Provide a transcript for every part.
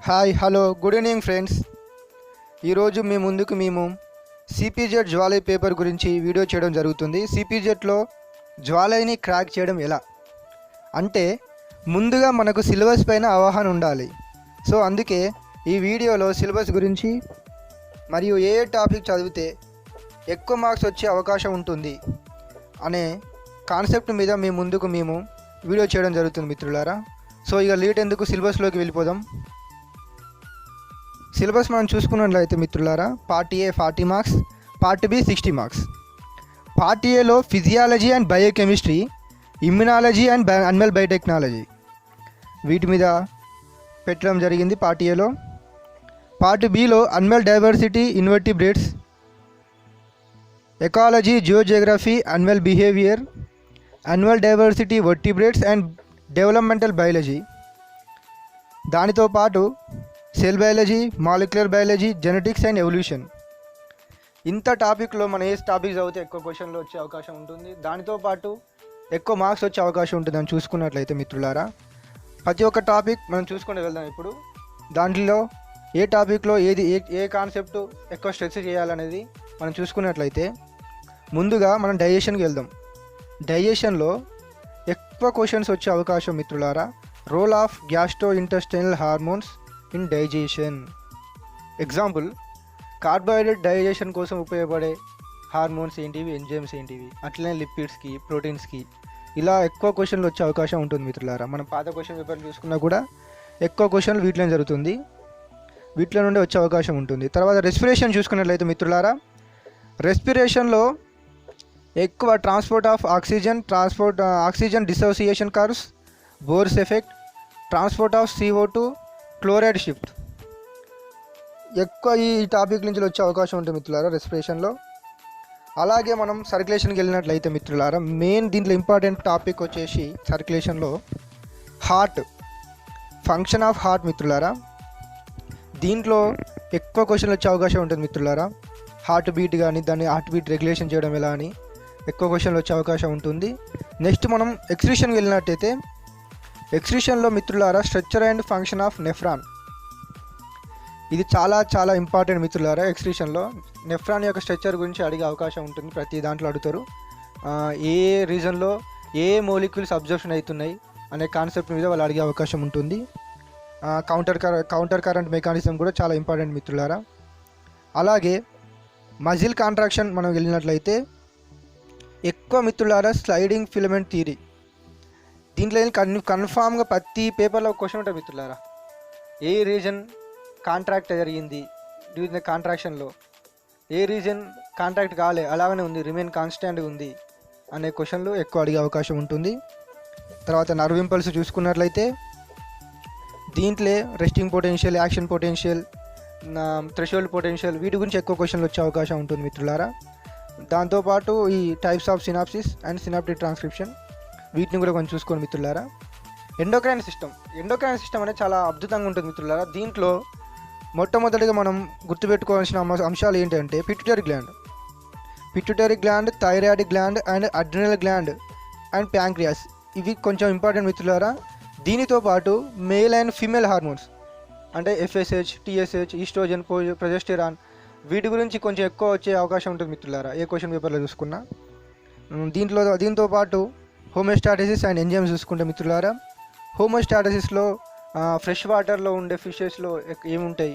Hi hello good evening friends. ఈరోజు మీ ముందుకు మేము సిపిజెడ్ జ్వాలై పేపర్ గురించి వీడియో చేయడం జరుగుతుంది. సిపిజెడ్లో జ్వాలైని క్రాక్ చేయడం ఎలా అంటే ముందుగా మనకు సిలబస్ పైన అవగాహన ఉండాలి. సో అందుకే ఈ వీడియోలో సిలబస్ గురించి మరియు ఏ టాపిక్ చదివితే ఎక్కువ మార్క్స్ వచ్చే అవకాశం ఉంటుంది అనే కాన్సెప్ట్ మీద మీ ముందుకు మేము వీడియో చేయడం జరుగుతుంది మిత్రులారా. సో ఇక లేట్ ఎందుకు సిలబస్లోకి వెళ్ళిపోదాం. సిలబస్ మనం చూసుకున్నట్లయితే మిత్రులారా, part A 40 marks, part B 60 marks. Part ఏలో physiology and biochemistry, immunology and animal biotechnology వీటి మీద పెట్టడం జరిగింది పార్ట్ ఏలో. పార్ట్ బిలో animal diversity, invertebrates, ecology, zoogeography, animal behaviour, animal diversity, vertebrates and developmental biology. దానితో పాటు cell biology, molecular biology, genetics and evolution. ఇంత టాపిక్లో మనం ఏ టాపిక్ చదివితే ఎక్కువ క్వశ్చన్లు వచ్చే అవకాశం ఉంటుంది, దానితో పాటు ఎక్కువ మార్క్స్ వచ్చే అవకాశం ఉంటుంది అని చూసుకున్నట్లయితే మిత్రులారా, ప్రతి ఒక్క టాపిక్ మనం చూసుకుంటూ వెళ్దాం. ఇప్పుడు దాంట్లో ఏ టాపిక్లో ఏది ఏ కాన్సెప్ట్ ఎక్కువ స్ట్రెస్ చేయాలనేది మనం చూసుకున్నట్లయితే ముందుగా మనం డైజెషన్కి వెళ్దాం. డైజెషన్లో ఎక్కువ క్వశ్చన్స్ వచ్చే అవకాశం మిత్రులారా, role of gastrointestinal hormones in digestion. Example, carbohydrate digestion కోసం ఉపయోగపడే హార్మోన్స్ ఏంటివి, ఎంజైమ్స్ ఏంటివి, అట్లనే లిపిడ్స్కి, ప్రోటీన్స్కి, ఇలా ఎక్కువ క్వశ్చన్లు వచ్చే అవకాశం ఉంటుంది మిత్రులారా. మనం పాత క్వశ్చన్ పేపర్ చూసుకున్నా కూడా ఎక్కువ క్వశ్చన్లు వీటిలో జరుగుతుంది, వీటిలో నుండి వచ్చే అవకాశం ఉంటుంది. తర్వాత రెస్పిరేషన్ చూసుకున్నట్లయితే మిత్రులారా, రెస్పిరేషన్లో ఎక్కువ transport of oxygen dissociation curves, Bohr's effect, transport of CO2, chloride shift, ఎక్కువ ఈ టాపిక్ నుంచి వచ్చే అవకాశం ఉంటుంది మిత్రులారా రెస్పిరేషన్లో. అలాగే మనం సర్క్యులేషన్కి వెళ్ళినట్లయితే మిత్రులారా, మెయిన్ దీంట్లో ఇంపార్టెంట్ టాపిక్ వచ్చేసి సర్క్యులేషన్లో హార్ట్, ఫంక్షన్ ఆఫ్ హార్ట్ మిత్రులారా. దీంట్లో ఎక్కువ క్వశ్చన్లు వచ్చే అవకాశం ఉంటుంది మిత్రులారా. హార్ట్ బీట్ కానీ దాన్ని హార్ట్ బీట్ రెగ్యులేషన్ చేయడం ఎలా అని ఎక్కువ క్వశ్చన్లు వచ్చే అవకాశం ఉంటుంది. నెక్స్ట్ మనం ఎక్స్క్రీషన్కి వెళ్ళినట్టయితే ఎక్స్క్రీషన్లో మిత్రులారా structure and function of nephron, ఇది చాలా చాలా ఇంపార్టెంట్ మిత్రులారా. ఎక్స్క్రీషన్లో నెఫ్రాన్ యొక్క స్ట్రక్చర్ గురించి అడిగే అవకాశం ఉంటుంది, ప్రతి దాంట్లో అడుగుతారు. ఏ రీజన్లో ఏ మోలిక్యూల్స్ అబ్జర్ప్షన్ అవుతున్నాయి అనే కాన్సెప్ట్ మీద వాళ్ళు అడిగే అవకాశం ఉంటుంది. కౌంటర్ కరెంట్ మెకానిజం కూడా చాలా ఇంపార్టెంట్ మిత్రులారా. అలాగే మజిల్ కాంట్రాక్షన్ మనం వెళ్ళినట్లయితే ఎక్కువ మిత్రులారా స్లైడింగ్ ఫిలమెంట్ థియరీ, దీంట్లో కన్ఫామ్గా ప్రతి పేపర్లో క్వశ్చన్ ఉంటుంది మిత్రులారా. ఏ రీజన్ కాంట్రాక్ట్ జరిగింది డ్యూరింగ్ ద కాంట్రాక్షన్లో, ఏ రీజన్ కాంట్రాక్ట్ కాలే అలాగనే ఉంది, రిమైన్ కాన్స్టాంట్గా ఉంది అనే క్వశ్చన్లు ఎక్కువ అడిగే అవకాశం ఉంటుంది. తర్వాత నర్వ్ ఇంపల్స్ చూసుకున్నట్లయితే దీంట్లో resting potential, action potential, threshold potential, వీటి గురించి ఎక్కువ క్వశ్చన్లు వచ్చే అవకాశం ఉంటుంది మిత్రులారా. దాంతోపాటు ఈ types of synopsis and synaptic transcription, వీటిని కూడా కొంచెం చూసుకోండి మిత్రులారా. ఎండోక్రైన్ సిస్టమ్ అనేది చాలా అద్భుతంగా ఉంటుంది మిత్రులారా. దీంట్లో మొట్టమొదటిగా మనం గుర్తుపెట్టుకోవాల్సిన అంశాలు ఏంటంటే pituitary gland, thyroid gland and adrenal gland and pancreas, ఇవి కొంచెం ఇంపార్టెంట్ మిత్రులారా. దీనితో పాటు మేల్ అండ్ ఫీమేల్ హార్మోన్స్ అంటే FSH, TSH, ఈస్ట్రోజన్, ప్రొజెస్టెరాన్, వీటి గురించి కొంచెం ఎక్కువ వచ్చే అవకాశం ఉంటుంది మిత్రులారా ఏ క్వశ్చన్ పేపర్లో చూసుకున్నా. దీంతో పాటు హోమోస్టాటిసిస్ అండ్ ఎంజైమ్స్ చూసుకుంటే మిత్రులారా, హోమోస్టాటిసిస్లో ఫ్రెష్ వాటర్లో ఉండే ఫిషెస్లో ఏముంటాయి,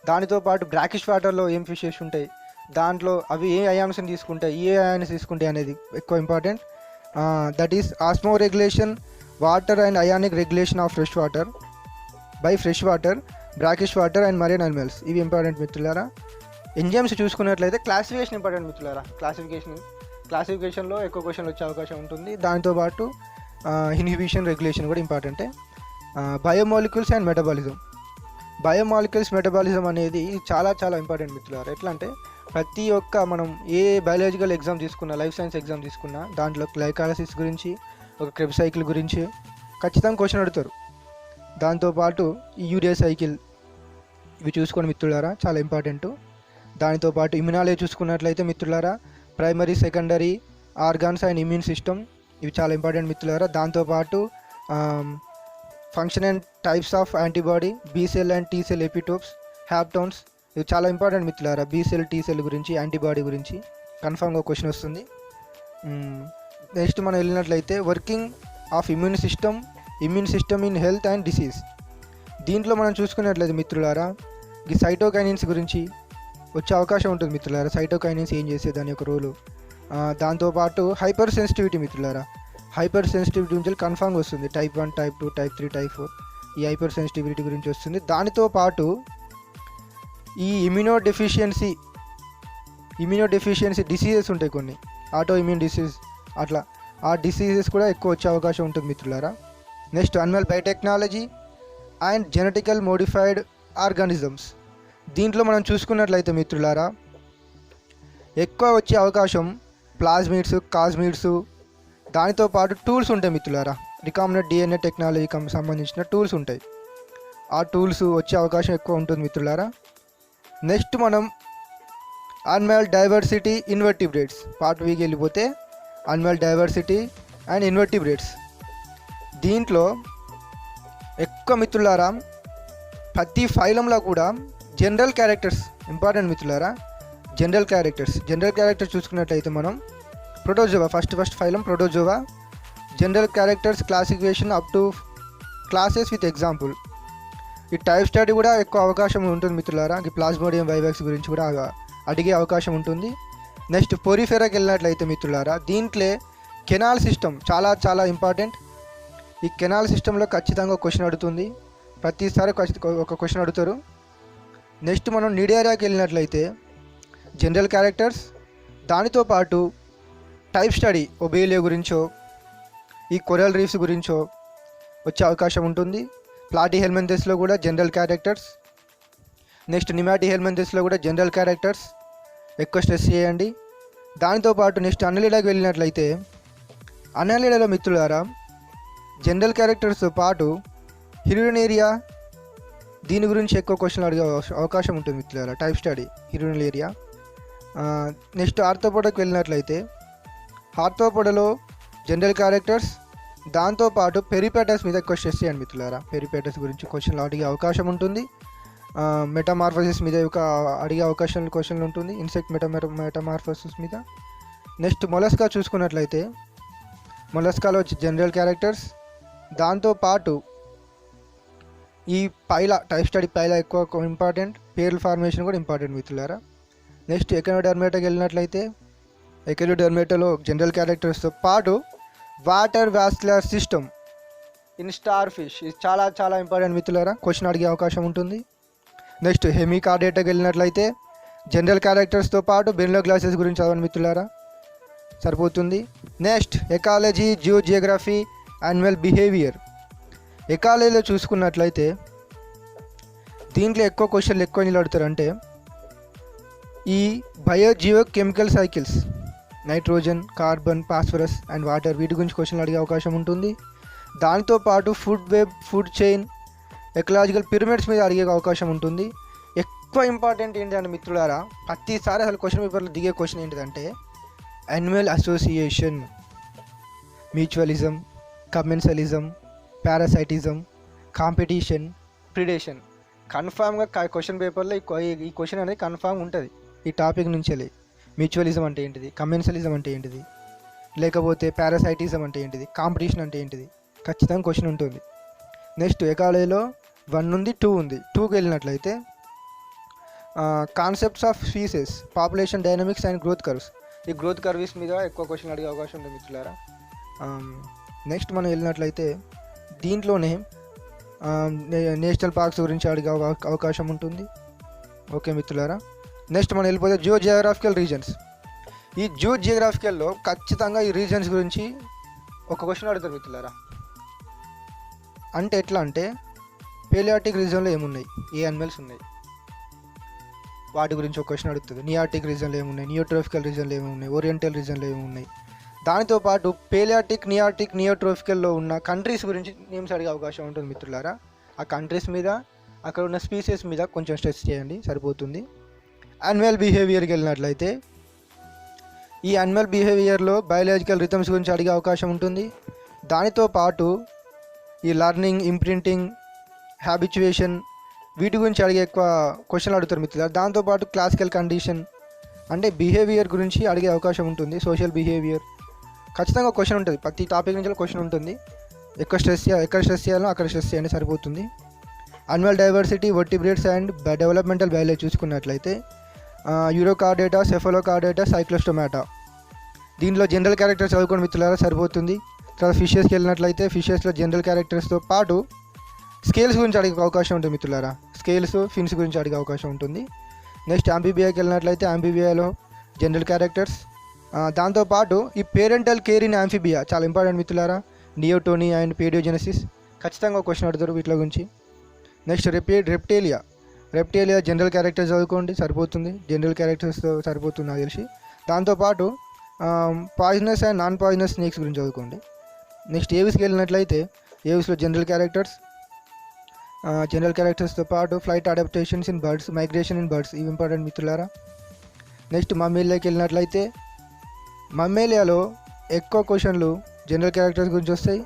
దానితో పాటు బ్రాకిష్ వాటర్లో ఏం ఫిషెస్ ఉంటాయి, దాంట్లో అవి ఏ అయాన్స్ని తీసుకుంటాయి, ఏ అయాన్స్ తీసుకుంటాయి అనేది ఎక్కువ important. That is Osmo regulation, water and ionic regulation of fresh water by fresh water, brackish water and marine animals, ఇవి ఇంపార్టెంట్ మిత్రులారా. ఎంజైమ్స్ చూసుకున్నట్లయితే క్లాసిఫికేషన్ ఇంపార్టెంట్ మిత్రులారా. క్లాసిఫికేషన్లో ఎక్కువ క్వశ్చన్లు వచ్చే అవకాశం ఉంటుంది. దాంతోపాటు ఇన్హిబిషన్, రెగ్యులేషన్ కూడా ఇంపార్టెంటే. బయోమాలిక్యూల్స్ అండ్ మెటబాలిజం అనేది చాలా చాలా ఇంపార్టెంట్ మిత్రులారా. ఎట్లా అంటే ప్రతి ఒక్క మనం ఏ బయాలజికల్ ఎగ్జామ్ తీసుకున్నా, లైఫ్ సైన్స్ ఎగ్జామ్ తీసుకున్నా, దాంట్లో గ్లైకాలసిస్ గురించి, ఒక క్రెబ్ సైకిల్ గురించి ఖచ్చితంగా క్వశ్చన్ అడుగుతారు. దాంతోపాటు ఈ యూరియా సైకిల్, ఇవి చూసుకోండి మిత్రులారా, చాలా ఇంపార్టెంట్. దానితో పాటు ఇమ్యునాలజీ చూసుకున్నట్లయితే మిత్రులారా, primary, secondary organs and immune system, ఇవి చాలా ఇంపార్టెంట్ మిత్రులారా. దాంతోపాటు function and types of antibody, B cell and T cell epitopes, haptens. ఇవి చాలా ఇంపార్టెంట్ మిత్రులారా. బీ సెల్, టీ సెల్ గురించి, యాంటీబాడీ గురించి కన్ఫామ్గా క్వశ్చన్ వస్తుంది. నెక్స్ట్ మనం వెళ్ళినట్లయితే working of immune system in health and disease. దీంట్లో మనం చూసుకున్నట్లయితే మిత్రులారా ఈ సైటోకైనిన్స్ గురించి వచ్చే అవకాశం ఉంటుంది మిత్రులారా. సైటోకైనిన్స్ ఏం చేసే దాని యొక్క రోలు, దాంతోపాటు హైపర్ సెన్సిటివిటీ మిత్రులారా. హైపర్ సెన్సిటివిటీ గురించి కన్ఫామ్గా వస్తుంది. టైప్ 1, టైప్ 2, టైప్ 3, టైప్ 4 ఈ హైపర్ సెన్సిటివిటీ గురించి వస్తుంది. దానితో పాటు ఈ ఇమ్యూనో డెఫిషియన్సీ డిసీజెస్ ఉంటాయి కొన్ని, ఆటో ఇమ్యూన్ డిసీజ్ అట్లా ఆ డిసీజెస్ కూడా ఎక్కువ వచ్చే అవకాశం ఉంటుంది మిత్రులారా. Next animal biotechnology and genetical modified organisms. దీంట్లో మనం చూసుకున్నట్లయితే మిత్రులారా ఎక్కువ వచ్చే అవకాశం ప్లాస్మిడ్స్, కాస్మిడ్స్, దానితో పాటు టూల్స్ ఉంటాయి మిత్రులారా. రికాంబినెంట్ DNA టెక్నాలజీకి సంబంధించిన టూల్స్ ఉంటాయి. ఆ టూల్స్ వచ్చే అవకాశం ఎక్కువ ఉంటుంది మిత్రులారా. నెక్స్ట్ మనం అనిమల్ డైవర్సిటీ ఇన్వర్టిబ్రేట్స్ పార్ట్ వీకి వెళ్ళిపోతే అనిమల్ డైవర్సిటీ అండ్ ఇన్వర్టిబ్రేట్స్. దీంట్లో ఎక్కువ మిత్రులారా ప్రతి ఫైలంలో కూడా జనరల్ క్యారెక్టర్స్ ఇంపార్టెంట్ మిత్రులారా. జనరల్ క్యారెక్టర్స్ చూసుకున్నట్లయితే మనం protozoa first phylum protozoa, general characters classification up to classes with example. ఈ టైప్ స్టడీ కూడా ఎక్కువ అవకాశం ఉంటుంది మిత్రులారా. ఈ ప్లాస్మోడియం వైవాక్స్ గురించి కూడా అడిగే అవకాశం ఉంటుంది. నెక్స్ట్ పోరిఫెరాకి వెళ్ళినట్లయితే మిత్రులారా దీంట్లో కెనాల్ సిస్టమ్ చాలా చాలా ఇంపార్టెంట్. ఈ కెనాల్ సిస్టంలో ఖచ్చితంగా క్వశ్చన్ అడుగుతుంది, ప్రతిసారి ఒక క్వశ్చన్ అడుగుతారు. నెక్స్ట్ మనం నిడేరియాకి వెళ్ళినట్లయితే జనరల్ క్యారెక్టర్స్, దానితో పాటు టైప్ స్టడీ ఒబేలియా గురించో ఈ కొరల్ రీఫ్స్ గురించో వచ్చే అవకాశం ఉంటుంది. ప్లాటీ హెల్మెంథెస్లో కూడా జనరల్ క్యారెక్టర్స్, నెక్స్ట్ నిమాటీ హెల్మెంథెస్లో కూడా జనరల్ క్యారెక్టర్స్ ఎక్కువ స్ట్రెస్ చేయండి. దానితో పాటు నెక్స్ట్ అన్నలీడాకి వెళ్ళినట్లయితే అన్నలీడాలో మిత్రులారా జనరల్ క్యారెక్టర్స్తో పాటు హిరునేరియా దీని గురించి ఎక్కువ క్వశ్చన్లు అడిగే అవకాశం ఉంటుంది మిత్రులారా. Type study hirudinaria. నెక్స్ట్ ఆర్థోపోడాకి వెళ్ళినట్లయితే ఆర్థోపోడలో జనరల్ క్యారెక్టర్స్, దాంతోపాటు పెరిపేటస్ మీద ఎక్కువ స్ట్రెస్ చేయండి మిత్రులారా. పెరిపేటస్ గురించి క్వశ్చన్లు అడిగే అవకాశం ఉంటుంది. మెటామార్ఫోసిస్ మీద అడిగే క్వశ్చన్లు ఉంటుంది, ఇన్సెక్ట్ మెటామార్ఫోసిస్ మీద. నెక్స్ట్ మొలస్కా చూసుకున్నట్లయితే మొలస్కాలో జనరల్ క్యారెక్టర్స్, దాంతోపాటు ఈ పైలా టైప్ స్టడీ పైలా ఎక్కువ ఇంపార్టెంట్, పేర్ల ఫార్మేషన్ కూడా ఇంపార్టెంట్ మిత్రులారా. నెక్స్ట్ ఎకనోడర్మేటాకి వెళ్ళినట్లయితే ఎకనోడర్మేటాలో జనరల్ క్యారెక్టర్స్తో పాటు water vascular system in star fish ఇది చాలా చాలా ఇంపార్టెంట్ మిత్రులారా, క్వశ్చన్ అడిగే అవకాశం ఉంటుంది. నెక్స్ట్ హెమికార్డేటాకి వెళ్ళినట్లయితే జనరల్ క్యారెక్టర్స్తో పాటు బెన్లో గ్లాసెస్ గురించి చదవండి మిత్రులారా, సరిపోతుంది. Next ecology, zoogeography, animal behaviour. ఎకాలజీలో చూసుకున్నట్లయితే దీంట్లో ఎక్కువ క్వశ్చన్లు ఎక్కువ నిలబడతారంటే ఈ biogeochemical cycles, nitrogen, carbon, phosphorus and water, వీటి గురించి క్వశ్చన్లు అడిగే అవకాశం ఉంటుంది. దాంతోపాటు food web, food chain, ecological pyramids మీద అడిగే అవకాశం ఉంటుంది. ఎక్కువ ఇంపార్టెంట్ ఏంటంటే మిత్రులారా ప్రతిసారి అసలు క్వశ్చన్ పేపర్లో దిగే క్వశ్చన్ ఏంటిదంటే animal association, mutualism, commensalism, parasitism, competition, predation. కన్ఫామ్గా క్వశ్చన్ పేపర్లో ఈ క్వశ్చన్ అనేది కన్ఫామ్ ఉంటుంది. ఈ టాపిక్ నుంచి మ్యూచువలిజం అంటే ఏంటిది, కమెన్సలిజం అంటే ఏంటిది, లేకపోతే పారాసైటిజం అంటే ఏంటిది, కాంపిటీషన్ అంటే ఏంటిది, ఖచ్చితంగా క్వశ్చన్ ఉంటుంది. నెక్స్ట్ ఎకాలజీలో 1 నుండి 2 ఉంది. 2కి వెళ్ళినట్లయితే concepts of species, population dynamics and growth curves. ఈ గ్రోత్ కర్వ్స్ మీద ఎక్కువ క్వశ్చన్ అడిగే అవకాశం ఉంటుంది మిత్రులారా. నెక్స్ట్ మనం వెళ్ళినట్లయితే దీంట్లోనే నేషనల్ పార్క్స్ గురించి అడిగే అవకాశం ఉంటుంది. ఓకే మిత్రులారా. నెక్స్ట్ మనం వెళ్ళిపోతే జియోజియోగ్రాఫికల్ రీజన్స్. ఈ జియోజియోగ్రాఫికల్లో ఖచ్చితంగా ఈ రీజన్స్ గురించి ఒక క్వశ్చన్ అడుగుతారు మిత్రులారా. అంటే ఎట్లా అంటే పేలియాటిక్ రీజన్లో ఏమున్నాయి, ఏ యానిమల్స్ ఉన్నాయి, వాటి గురించి ఒక క్వశ్చన్ అడుగుతుంది. నియాటిక్ రీజన్లో ఏమున్నాయి, నియోట్రోఫికల్ రీజన్లో ఏమున్నాయి, ఓరియంటల్ రీజన్లో ఏమున్నాయి. దానితో పాటు పేలియాటిక్, నియోట్రోఫికల్లో ఉన్న కంట్రీస్ గురించి నేమ్స్ అడిగే అవకాశం ఉంటుంది మిత్రులారా. ఆ కంట్రీస్ మీద, అక్కడ ఉన్న స్పీసెస్ మీద కొంచెం స్ట్రెస్ చేయండి, సరిపోతుంది. యాన్యువల్ బిహేవియర్కి వెళ్ళినట్లయితే ఈ యాన్యువల్ బిహేవియర్లో బయాలజికల్ రిథమ్స్ గురించి అడిగే అవకాశం ఉంటుంది. దానితో పాటు ఈ లర్నింగ్, ఇంప్రింటింగ్, హ్యాబిచుయేషన్ వీటి గురించి అడిగే ఎక్కువ క్వశ్చన్లు అడుగుతారు మిత్రులారా. దాంతోపాటు క్లాసికల్ కండిషన్ అంటే బిహేవియర్ గురించి అడిగే అవకాశం ఉంటుంది. సోషల్ బిహేవియర్ ఖచ్చితంగా క్వశ్చన్ ఉంటుంది. ప్రతి టాపిక్ నుంచి క్వశ్చన్ ఉంటుంది. ఎక్కడ స్ట్రెస్ చేయాలో అక్కడ స్ట్రెస్ చేయండి సరిపోతుంది. Animal diversity, vertebrates and developmental biology చూసుకున్నట్లయితే యూరోకార్డేటా, సెఫలోకార్డేటా, సైక్లోస్టోమాటా. దీంట్లో జనరల్ క్యారెక్టర్స్ చదువుకోండి మిత్రులారా సరిపోతుంది. తర్వాత ఫిషెస్కి వెళ్ళినట్లయితే ఫిషెస్లో జనరల్ క్యారెక్టర్స్తో పాటు స్కేల్స్ గురించి అడిగే అవకాశం ఉంటుంది మిత్రులారా. స్కేల్స్, ఫిన్స్ గురించి అడిగే అవకాశం ఉంటుంది. నెక్స్ట్ యాంఫీబియాకి వెళ్ళినట్లయితే యాంఫీబియాలో జనరల్ క్యారెక్టర్స్. దాంతోపాటు ఈ పేరెంటల్ కేర్ ఇన్ యాంఫీబియా చాలా ఇంపార్టెంట్ మిత్రులారా. నియోటోనీ అండ్ పేడియోజెనసిస్ ఖచ్చితంగా క్వశ్చన్ అడుగుతారు వీటి గురించి. నెక్స్ట్ రెప్టేలియా జనరల్ క్యారెక్టర్స్ చదువుకోండి సరిపోతుంది. జనరల్ క్యారెక్టర్స్తో సరిపోతుంది నాకు తెలిసి. దాంతోపాటు poisonous and non poisonous snakes గురించి చదువుకోండి. నెక్స్ట్ ఏవిస్కి వెళ్ళినట్లయితే ఏవిస్లో జనరల్ క్యారెక్టర్స్తో పాటు flight adaptations in birds, migration in birds ఇవి ఇంపార్టెంట్ మిత్రులారా. నెక్స్ట్ మమ్మేలియాకి వెళ్ళినట్లయితే మమ్మేలియాలో ఎక్కువ క్వశ్చన్లు జనరల్ క్యారెక్టర్స్ గురించి వస్తాయి.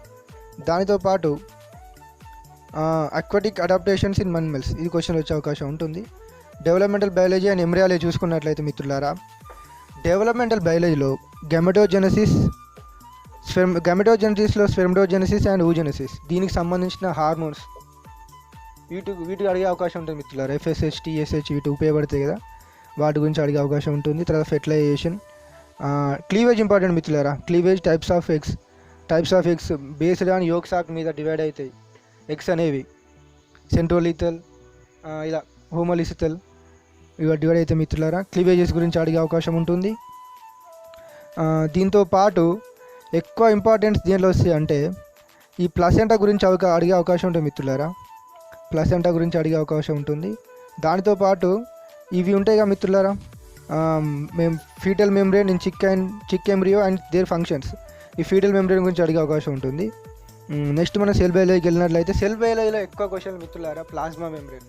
దానితో పాటు అక్వాటిక్ అడాప్టేషన్స్ ఇన్ మనిమల్స్ ఇది క్వశ్చన్ వచ్చే అవకాశం ఉంటుంది. డెవలప్మెంటల్ బయాలజీ అండ్ ఎంబ్రియాలజీ చూసుకున్నట్లయితే మిత్రులారా, డెవలప్మెంటల్ బయాలజీలో గెమెటోజెనసిస్లో స్పెర్మటోజెనసిస్ అండ్ oogenesis దీనికి సంబంధించిన హార్మోన్స్ వీటికి అడిగే అవకాశం ఉంటుంది మిత్రులారా. FSH, TSH వీటి ఉపయోగపడతాయి కదా, వాటి గురించి అడిగే అవకాశం ఉంటుంది. తర్వాత ఫెర్టిలైజేషన్, క్లీవేజ్ ఇంపార్టెంట్ మిత్రులారా. Cleavage types of eggs based on yolk sac మీద డివైడ్ అవుతాయి. ఎగ్స్ అనేవి సెంట్రోలిథల్, ఇలా హోమోలిసిథల్ ఇవి డివైడ్ అయితే మిత్రులారా. క్లీవేజెస్ గురించి అడిగే అవకాశం ఉంటుంది. దీంతో పాటు ఎక్కువ ఇంపార్టెన్స్ దేంట్లో వస్తాయి అంటే ఈ ప్లసెంటా గురించి అడిగే అవకాశం ఉంటుంది మిత్రులారా. ప్లసెంటా గురించి అడిగే అవకాశం ఉంటుంది. దానితో పాటు ఇవి ఉంటాయి కదా మిత్రులారా, foetal membrane in chick embryo and their functions. ఈ ఫీటల్ మెంబ్రేన్ గురించి అడిగే అవకాశం ఉంటుంది. నెక్స్ట్ మనం సెల్ బయాలజీకి వెళ్ళినట్లయితే సెల్ బయాలజీలో ఎక్కువ క్వశ్చన్ మిత్రులారా ప్లాస్మా మెంబ్రేన్,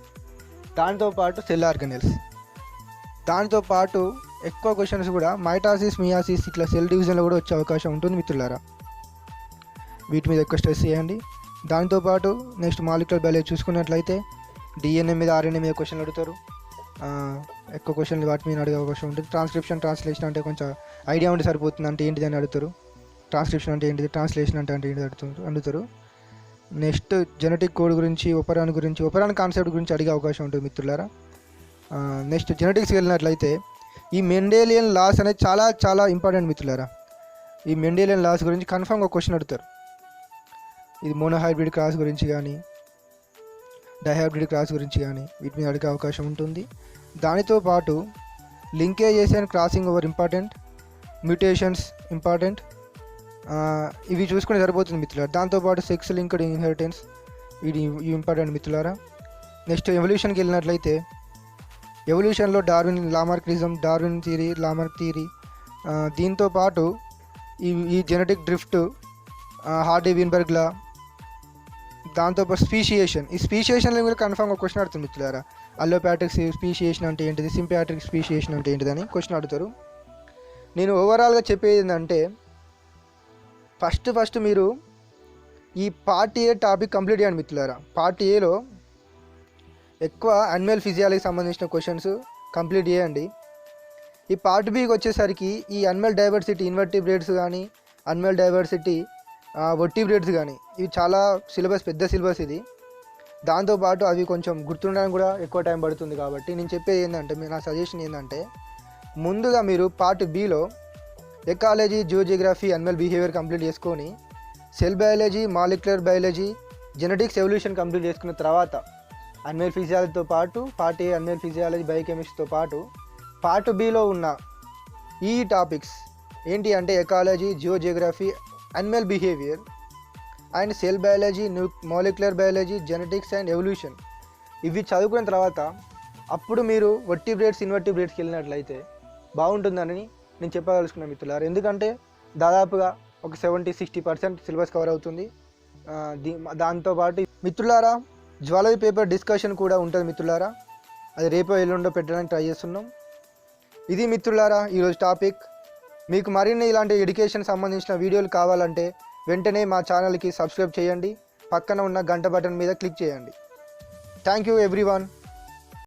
దాంతోపాటు సెల్ ఆర్గనెల్స్, దాంతోపాటు ఎక్కువ క్వశ్చన్స్ కూడా మైటాసిస్, మియాసిస్ ఇట్లా సెల్ డివిజన్లో కూడా వచ్చే అవకాశం ఉంటుంది మిత్రులారా. వీటి మీద ఎక్కువ స్ట్రెస్ చేయండి. దాంతోపాటు నెక్స్ట్ మాలిక్యులర్ బయాలజీ చూసుకున్నట్లయితే DNA మీద, RNA మీద క్వశ్చన్లు అడుగుతారు. ఎక్కువ క్వశ్చన్లు వాటి మీద అడిగే అవకాశం ఉంటుంది. ట్రాన్స్లేషన్ అంటే కొంచెం ఐడియా ఉండి సరిపోతుంది. అంటే ఏంటిది అని అడుగుతారు. ట్రాన్స్క్రిప్షన్ అంటే ఏంటిది, ట్రాన్స్లేషన్ అంటే ఏంటిది అడుగుతారు. నెక్స్ట్ జెనెటిక్ కోడ్ గురించి, ఒపెరాన్ కాన్సెప్ట్ గురించి అడిగే అవకాశం ఉంటుంది మిత్రులారా. నెక్స్ట్ జెనెటిక్స్కి వెళ్ళినట్లయితే ఈ మెండేలియన్ లాస్ అనేది చాలా చాలా ఇంపార్టెంట్ మిత్రులారా. ఈ మెండేలియన్ లాస్ గురించి కన్ఫామ్గా క్వశ్చన్ అడుగుతారు. ఇది మోనోహైబ్రిడ్ క్రాస్ గురించి కానీ, డైహైబ్రిడ్ క్రాస్ గురించి కానీ వీటి మీద అడిగే అవకాశం ఉంటుంది. దానితో పాటు linkages and crossing over important, mutations important, ఇవి చూసుకుని సరిపోతుంది మిత్రులారా. దాంతోపాటు సెక్స్ లింక్డ్ ఇన్హెరిటెన్స్ ఇవి ఇంపార్టెంట్ మిత్రులారా. నెక్స్ట్ ఎవల్యూషన్కి వెళ్ళినట్లయితే ఎవల్యూషన్లో డార్విన్ థియరీ, లామార్క్ థియరీ, దీంతో పాటు ఈ జెనెటిక్ డ్రిఫ్ట్, హార్డీ వీన్బర్గ్ లా, దాంతోపాటు స్పీషియేషన్. ఈ స్పీషియేషన్లో కూడా కన్ఫామ్గా క్వశ్చన్ అడుగుతుంది మిత్రులారా. అల్లోపాట్రిక్ స్పీషియేషన్ అంటే ఏంటిది, సింపాట్రిక్ స్పీషియేషన్ అంటే ఏంటిదని క్వశ్చన్ అడుగుతారు. నేను ఓవరాల్గా చెప్పేది ఏంటంటే ఫస్ట్ మీరు ఈ పార్ట్ ఏ టాపిక్ కంప్లీట్ చేయండి మిత్రులారా. పార్ట్ ఏలో ఎక్కువ యానిమల్ ఫిజియాలజీకి సంబంధించిన క్వశ్చన్స్ కంప్లీట్ చేయండి. ఈ పార్ట్ బికి వచ్చేసరికి ఈ యానిమల్ డైవర్సిటీ, ఇన్వర్టిబ్రేట్స్ కానీ, యానిమల్ డైవర్సిటీ, వర్టిబ్రేట్స్ కానీ ఇవి చాలా పెద్ద సిలబస్ ఇది. దాంతోపాటు అవి కొంచెం గుర్తుండడానికి కూడా ఎక్కువ టైం పడుతుంది. కాబట్టి నేను చెప్పేది ఏంటంటే, నా సజెషన్ ఏంటంటే, ముందుగా మీరు పార్ట్ బిలో ecology, zoogeography, animal behaviour complete చేసుకొని cell biology, molecular biology, genetics, evolution complete చేసుకున్న తర్వాత యానిమల్ ఫిజియాలజీతో పాటు పార్ట్ ఏ యానిమల్ ఫిజియాలజీ, బయోకెమిస్ట్రీతో పాటు పార్ట్ బిలో ఉన్న ఈ టాపిక్స్ ఏంటి అంటే ecology, zoogeography, animal behaviour and cell biology, molecular biology, genetics and evolution ఇవి చదువుకున్న తర్వాత అప్పుడు మీరు వర్టిబ్రేట్స్, ఇన్వర్టిబ్రేట్స్కి వెళ్ళినట్లయితే బాగుంటుందని నేను చెప్పదలుచుకున్నాను మిత్రులారా. ఎందుకంటే దాదాపుగా ఒక 70-60% సిలబస్ కవర్ అవుతుంది. దాంతోపాటు మిత్రులారా జ్వాలజీ పేపర్ డిస్కషన్ కూడా ఉంటుంది మిత్రులారా. అది రేపో ఎల్లుండో పెట్టడానికి ట్రై చేస్తున్నాం. ఇది మిత్రులారా ఈరోజు టాపిక్. మీకు మరిన్ని ఇలాంటి ఎడ్యుకేషన్ సంబంధించిన వీడియోలు కావాలంటే వెంటనే మా ఛానల్కి సబ్స్క్రైబ్ చేయండి. పక్కన ఉన్న గంట బటన్ మీద క్లిక్ చేయండి. Thank you everyone.